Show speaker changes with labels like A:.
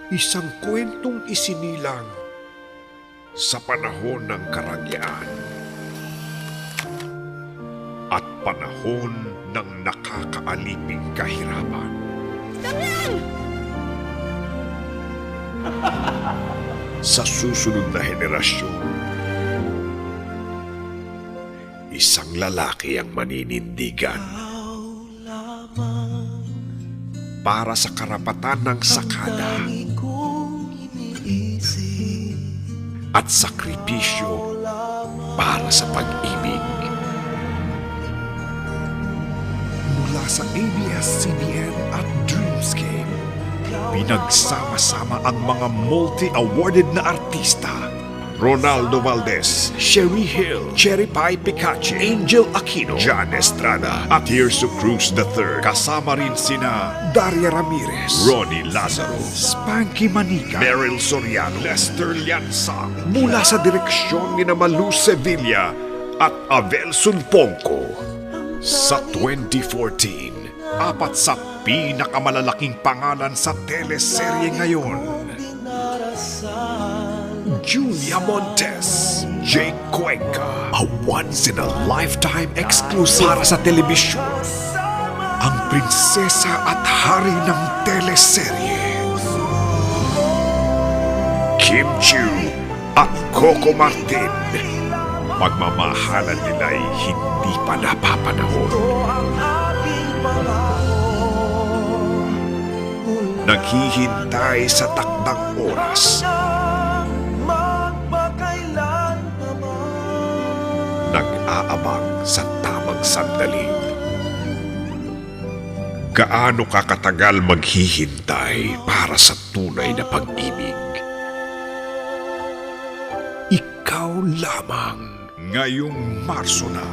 A: Isang kwentong isinilang sa panahon ng karangyaan at panahon ng nakakaaliping kahirapan. Sa susunod na henerasyon, isang lalaki ang maninindigan para sa karapatan ng sakada at sakripisyo para sa pag-ibig. Mula sa ABS-CBN at Dreamscape, pinagsama-sama ang mga multi-awarded na artista. Ronaldo Valdez, Sherry Hill, Cherry Pie Picache, Angel Aquino, John Estrada, at Tirso Cruz III. Kasama rin sina Daria Ramirez, Ronnie Lazaro, Spanky Manica, Meryl Soriano, Lester Liansang. Mula sa direksyon ni Malu Sevilla at Abel Sulponco. Sa 2014, 4 sa pinakamalalaking pangalan sa teleserye ngayon. Julia Montes, Jake Cuenca, a once-in-a-lifetime exclusive para sa telebisyon. Ang prinsesa at hari ng teleserye. Kim Chiu at Coco Martin. Pagmamahalan nila'y hindi pa napapanahon. Naghihintay sa takdang oras. Nag-aabang sa tamang sandali. Gaano ka katagal maghihintay para sa tunay na pag-ibig? Ikaw lamang ngayong Marso na.